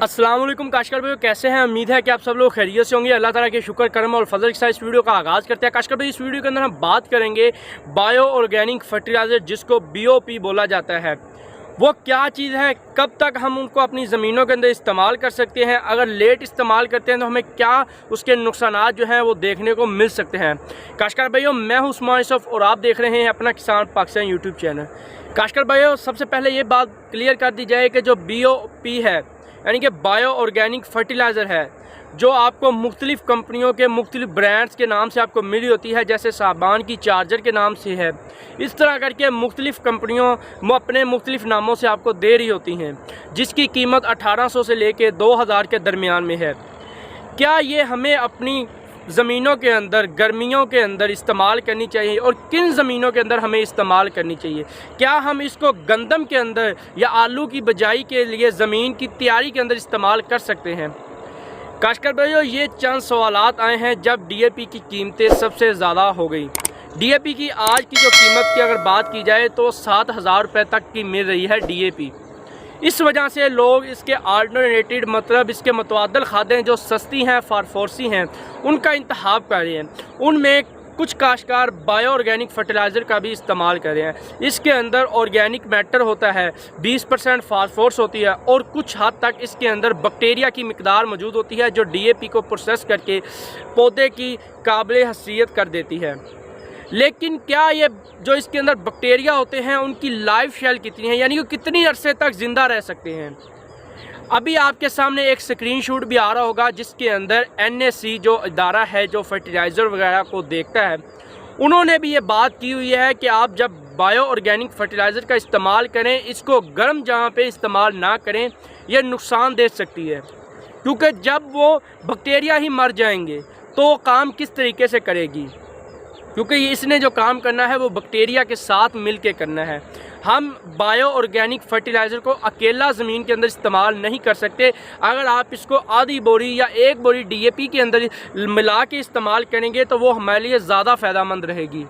अस्सलाम वालेकुम काशकर भाई, कैसे हैं? उम्मीद है कि आप सब लोग खैरियत से होंगे। अल्लाह ताला के शुक्र करम और फजल के साथ इस वीडियो का आगाज़ करते हैं। काशकर भाई, इस वीडियो के अंदर हम बात करेंगे बायो ऑर्गेनिक फर्टिलाइज़र, जिसको BOP बोला जाता है। वो क्या चीज़ है, कब तक हम उनको अपनी ज़मीनों के अंदर इस्तेमाल कर सकते हैं, अगर लेट इस्तेमाल करते हैं तो हमें क्या उसके नुकसानात जो हैं वो देखने को मिल सकते हैं। काशकर भाइयों, मैं हूं उस्मान यूसुफ और आप देख रहे हैं अपना किसान पाकिस्तान यूट्यूब चैनल। काशकर भाइयों, सबसे पहले ये बात क्लियर कर दी जाए कि जो BOP है, यानी कि बायो ऑर्गेनिक फर्टिलाइज़र है, जो आपको मुख्तलिफ़ कंपनियों के मुख्तलिफ़ ब्रांड्स के नाम से आपको मिली होती है, जैसे साबान की चार्जर के नाम से है, इस तरह करके मुख्तलिफ़ कंपनियों अपने मुख्तलिफ़ नामों से आपको दे रही होती हैं, जिसकी कीमत 1800 से लेके 2000 के दरमियान में है। क्या ये हमें अपनी ज़मीनों के अंदर गर्मियों के अंदर इस्तेमाल करनी चाहिए और किन ज़मीनों के अंदर हमें इस्तेमाल करनी चाहिए? क्या हम इसको गंदम के अंदर या आलू की बिजाई के लिए ज़मीन की तैयारी के अंदर इस्तेमाल कर सकते हैं? काशकर भाइयों, ये चंद सवालात आए हैं जब DAP की कीमतें सबसे ज़्यादा हो गई। DAP की आज की जो कीमत की अगर बात की जाए तो 7000 रुपये तक की मिल रही है DAP। इस वजह से लोग इसके अल्टरनेटिव, मतलब इसके मुतअद्दिल खादें जो सस्ती हैं, फारफोर्सी हैं, उनका इंतखाब कर रहे हैं। उनमें कुछ काश्तकार बायो ऑर्गेनिक फर्टिलाइज़र का भी इस्तेमाल कर रहे हैं। इसके अंदर ऑर्गेनिक मैटर होता है, 20% फास्फोरस होती है और कुछ हद तक इसके अंदर बैक्टीरिया की मिकदार मौजूद होती है, जो DAP को प्रोसेस करके पौधे की काबिल हसीयत कर देती है। लेकिन क्या ये जो इसके अंदर बैक्टीरिया होते हैं, उनकी लाइफ शेल कितनी है, यानी कि कितनी अरसे तक ज़िंदा रह सकते हैं? अभी आपके सामने एक स्क्रीनशॉट भी आ रहा होगा, जिसके अंदर NSC जो इदारा है जो फर्टिलाइज़र वगैरह को देखता है, उन्होंने भी ये बात की हुई है कि आप जब बायो ऑर्गेनिक फर्टिलाइज़र का इस्तेमाल करें, इसको गर्म जगह पे इस्तेमाल ना करें, यह नुकसान दे सकती है। क्योंकि जब वो बैक्टीरिया ही मर जाएंगे तो काम किस तरीके से करेगी? क्योंकि इसने जो काम करना है वो बैक्टीरिया के साथ मिल के करना है। हम बायो ऑर्गेनिक फर्टिलाइज़र को अकेला ज़मीन के अंदर इस्तेमाल नहीं कर सकते। अगर आप इसको आधी बोरी या एक बोरी DAP के अंदर मिला के इस्तेमाल करेंगे तो वो हमारे लिए ज़्यादा फ़ायदेमंद रहेगी।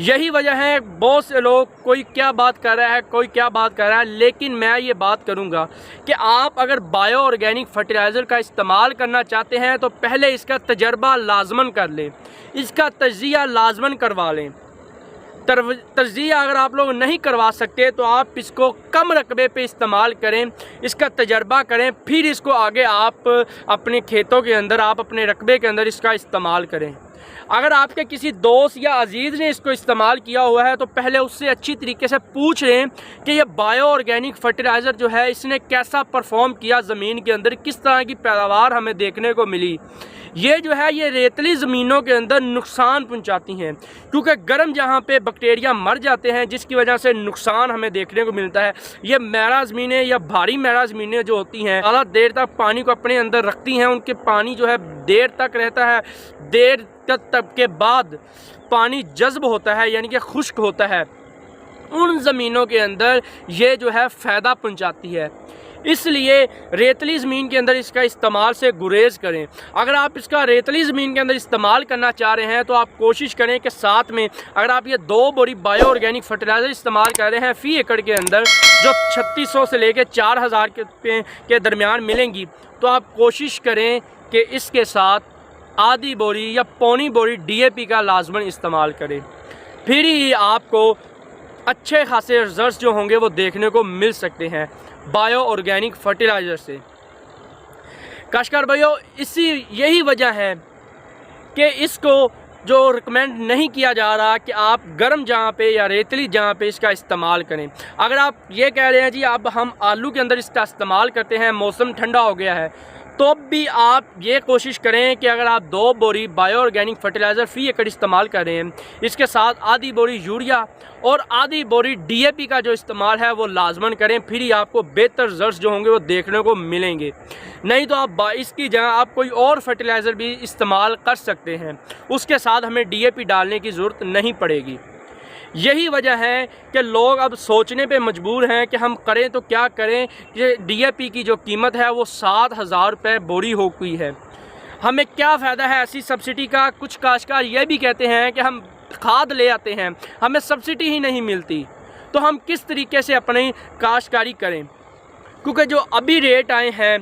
यही वजह है, बहुत से लोग, कोई क्या बात कर रहा है, कोई क्या बात कर रहा है, लेकिन मैं ये बात करूंगा कि आप अगर बायो ऑर्गेनिक फर्टिलाइज़र का इस्तेमाल करना चाहते हैं तो पहले इसका तजर्बा लाजमन कर लें, इसका तज्ज़िया लाजमन करवा लें। तज्ज़िया अगर आप लोग नहीं करवा सकते तो आप इसको कम रकबे पे इस्तेमाल करें, इसका तजर्बा करें, फिर इसको आगे आप अपने खेतों के अंदर, आप अपने रकबे के अंदर इसका इस्तेमाल करें। अगर आपके किसी दोस्त या अजीज़ ने इसको इस्तेमाल किया हुआ है तो पहले उससे अच्छी तरीके से पूछ लें कि ये बायो ऑर्गेनिक फर्टिलाइज़र जो है, इसने कैसा परफॉर्म किया ज़मीन के अंदर, किस तरह की पैदावार हमें देखने को मिली। ये जो है, ये रेतली ज़मीनों के अंदर नुकसान पहुंचाती हैं, क्योंकि गर्म जहाँ पे बैक्टीरिया मर जाते हैं, जिसकी वजह से नुकसान हमें देखने को मिलता है। ये मैरा ज़मीनें या भारी मैरा ज़मीनें जो होती हैं, ज़्यादा देर तक पानी को अपने अंदर रखती हैं, उनके पानी जो है देर तक रहता है, देर तक के बाद पानी जज्ब होता है, यानी कि खुश्क होता है। उन ज़मीनों के अंदर ये जो है फ़ायदा पहुंचाती है। इसलिए रेतली ज़मीन के अंदर इसका इस्तेमाल से गुरेज़ करें। अगर आप इसका रेतली ज़मीन के अंदर इस्तेमाल करना चाह रहे हैं तो आप कोशिश करें कि साथ में अगर आप ये 2 बोरी बायो ऑर्गेनिक फर्टिलाइज़र इस्तेमाल कर रहे हैं फ़ी एकड़ के अंदर, जो 3600 से लेकर 4000 के दरमियान मिलेंगी, तो आप कोशिश करें कि इसके साथ आधी बोरी या पौनी बोरी DAP का लाजमन इस्तेमाल करें। फिर ही आपको अच्छे खासे रिजल्ट्स जो होंगे वो देखने को मिल सकते हैं बायो ऑर्गेनिक फर्टिलाइज़र से। काश्तकार भाइयों, यही वजह है कि इसको जो रिकमेंड नहीं किया जा रहा कि आप गर्म जगह पे या रेतली जगह पे इसका इस्तेमाल करें। अगर आप ये कह रहे हैं जी अब हम आलू के अंदर इसका इस्तेमाल करते हैं, मौसम ठंडा हो गया है, तो भी आप ये कोशिश करें कि अगर आप 2 बोरी बायो ऑर्गेनिक फर्टिलाइज़र फ़ी एकड़ इस्तेमाल कर रहे हैं, इसके साथ आधी बोरी यूरिया और आधी बोरी DAP का जो इस्तेमाल है वो लाजमन करें। फिर ही आपको बेहतर रिजल्ट्स जो होंगे वो देखने को मिलेंगे। नहीं तो आप इसकी जगह आप कोई और फर्टिलाइज़र भी इस्तेमाल कर सकते हैं, उसके साथ हमें DAP डालने की ज़रूरत नहीं पड़ेगी। यही वजह है कि लोग अब सोचने पे मजबूर हैं कि हम करें तो क्या करें कि DAP की जो कीमत है वो 7000 रुपये बोरी हो गई है। हमें क्या फ़ायदा है ऐसी सब्सिडी का? कुछ काश्तकार ये भी कहते हैं कि हम खाद ले आते हैं, हमें सब्सिडी ही नहीं मिलती, तो हम किस तरीके से अपनी काश्तकारी करें? क्योंकि जो अभी रेट आए हैं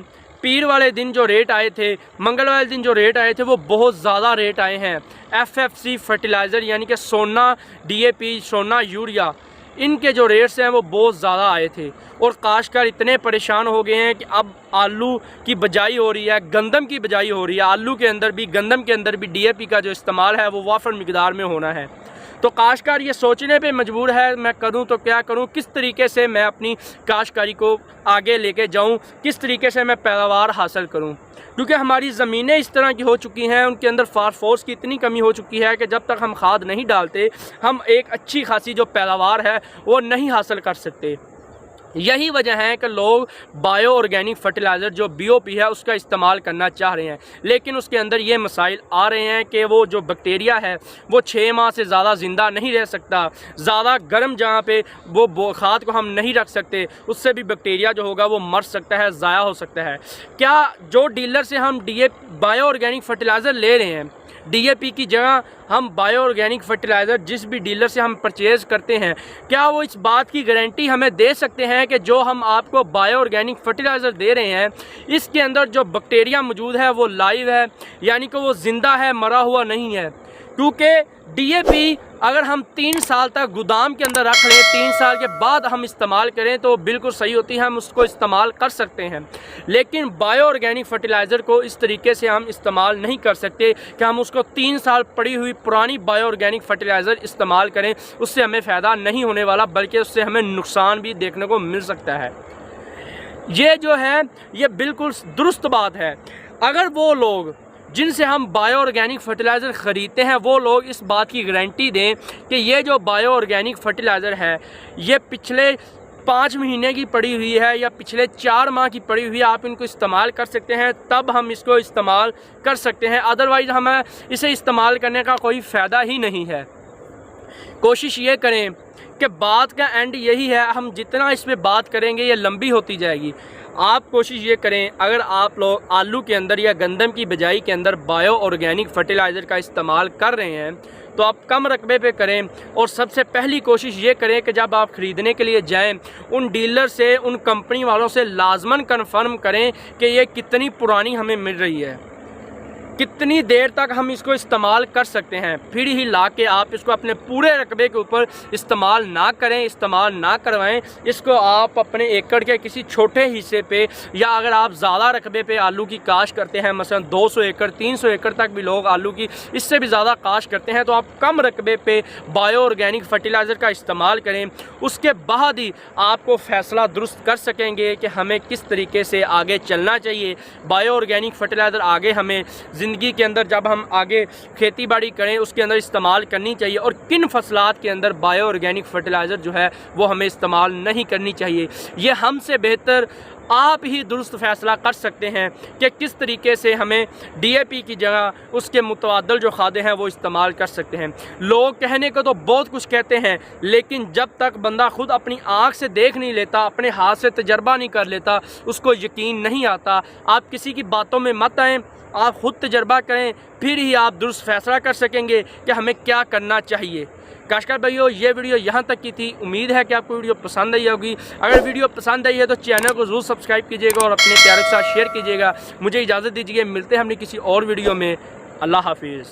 पीर वाले दिन जो रेट आए थे, मंगल वाले दिन जो रेट आए थे, वो बहुत ज़्यादा रेट आए हैं। FFC फर्टिलाइज़र यानी कि सोना DAP, सोना यूरिया, इनके जो रेट्स हैं वो बहुत ज़्यादा आए थे और काश्तकार इतने परेशान हो गए हैं कि अब आलू की बजाई हो रही है, गंदम की बजाई हो रही है। आलू के अंदर भी, गंदम के अंदर भी DAP का जो इस्तेमाल है वो वाफर मिकदार में होना है। तो काश्तकार ये सोचने पे मजबूर है, मैं करूं तो क्या करूं, किस तरीके से मैं अपनी काश्तकारी को आगे लेके जाऊं, किस तरीके से मैं पैदावार हासिल करूं। क्योंकि हमारी ज़मीनें इस तरह की हो चुकी हैं, उनके अंदर फास्फोरस की इतनी कमी हो चुकी है कि जब तक हम खाद नहीं डालते हम एक अच्छी खासी जो पैदावार है वो नहीं हासिल कर सकते। यही वजह है कि लोग बायो ऑर्गेनिक फर्टिलाइज़र जो BOP है उसका इस्तेमाल करना चाह रहे हैं, लेकिन उसके अंदर ये मसाइल आ रहे हैं कि वो जो बैक्टीरिया है वो 6 माह से ज़्यादा ज़िंदा नहीं रह सकता। ज़्यादा गर्म जहाँ पे वो खाद को हम नहीं रख सकते, उससे भी बैक्टीरिया जो होगा वो मर सकता है, ज़ाया हो सकता है। क्या जो डीलर से हम बायो ऑर्गेनिक फर्टिलाइज़र ले रहे हैं, DAP की जगह हम बायो ऑर्गेनिक फर्टिलाइज़र जिस भी डीलर से हम परचेज़ करते हैं, क्या वो इस बात की गारंटी हमें दे सकते हैं कि जो हम आपको बायो ऑर्गेनिक फर्टिलाइज़र दे रहे हैं इसके अंदर जो बैक्टीरिया मौजूद है वो लाइव है, यानी कि वो ज़िंदा है, मरा हुआ नहीं है। क्योंकि DAP अगर हम 3 साल तक गोदाम के अंदर रख लें, 3 साल के बाद हम इस्तेमाल करें तो बिल्कुल सही होती है, हम उसको इस्तेमाल कर सकते हैं। लेकिन बायो ऑर्गेनिक फर्टिलाइज़र को इस तरीके से हम इस्तेमाल नहीं कर सकते कि हम उसको 3 साल पड़ी हुई पुरानी बायो ऑर्गेनिक फर्टिलाइज़र इस्तेमाल करें, उससे हमें फ़ायदा नहीं होने वाला बल्कि उससे हमें नुकसान भी देखने को मिल सकता है। ये जो है ये बिल्कुल दुरुस्त बात है। अगर वो लोग जिनसे हम बायो ऑर्गेनिक फर्टिलाइज़र ख़रीदते हैं वो लोग इस बात की गारंटी दें कि ये जो बायो ऑर्गेनिक फर्टिलाइज़र है ये पिछले 5 महीने की पड़ी हुई है या पिछले 4 माह की पड़ी हुई है, आप इनको इस्तेमाल कर सकते हैं, तब हम इसको इस्तेमाल कर सकते हैं। अदरवाइज़ हमें इसे इस्तेमाल करने का कोई फ़ायदा ही नहीं है। कोशिश ये करें कि बात का एंड यही है, हम जितना इस पर बात करेंगे ये लंबी होती जाएगी। आप कोशिश ये करें, अगर आप लोग आलू के अंदर या गंदम की बिजाई के अंदर बायो ऑर्गेनिक फर्टिलाइज़र का इस्तेमाल कर रहे हैं तो आप कम रकबे पे करें और सबसे पहली कोशिश ये करें कि जब आप ख़रीदने के लिए जाएं उन डीलर से, उन कंपनी वालों से लाजमन कन्फर्म करें कि ये कितनी पुरानी हमें मिल रही है, कितनी देर तक हम इसको इस्तेमाल कर सकते हैं, फिर ही ला के आप इसको अपने पूरे रकबे के ऊपर इस्तेमाल ना करें, इस्तेमाल ना करवाएं। इसको आप अपने एकड़ के किसी छोटे हिस्से पे या अगर आप ज़्यादा रकबे पे आलू की काश्त करते हैं, मसलन 200 एकड़ 300 एकड़ तक भी लोग आलू की इससे भी ज़्यादा काश्त करते हैं, तो आप कम रकबे पे बायो ऑर्गेनिक फर्टिलाइज़र का इस्तेमाल करें। उसके बाद ही आपको फ़ैसला दुरुस्त कर सकेंगे कि हमें किस तरीके से आगे चलना चाहिए। बायो ऑर्गेनिक फर्टिलाइज़र आगे हमें ज़िंदगी के अंदर जब हम आगे खेती बाड़ी करें उसके अंदर इस्तेमाल करनी चाहिए और किन फसलात के अंदर बायो ऑर्गेनिक फर्टिलाइज़र जो है वो हमें इस्तेमाल नहीं करनी चाहिए। ये हमसे बेहतर आप ही दुरुस्त फ़ैसला कर सकते हैं कि किस तरीके से हमें DAP की जगह उसके मुतबादल जो खादें हैं वो इस्तेमाल कर सकते हैं। लोग कहने को तो बहुत कुछ कहते हैं, लेकिन जब तक बंदा खुद अपनी आँख से देख नहीं लेता, अपने हाथ से तजर्बा नहीं कर लेता, उसको यकीन नहीं आता। आप किसी की बातों में मत आएँ, आप ख़ुद तजर्बा करें, फिर ही आप दुरुस्त फ़ैसला कर सकेंगे कि हमें क्या करना चाहिए। काश्तकार भाइयों, ये वीडियो यहाँ तक की थी। उम्मीद है कि आपको वीडियो पसंद आई होगी। अगर वीडियो पसंद आई है तो चैनल को ज़रूर सब्सक्राइब कीजिएगा और अपने प्यारों के साथ शेयर कीजिएगा। मुझे इजाज़त दीजिए, मिलते हैं हमने किसी और वीडियो में। अल्लाह हाफिज़।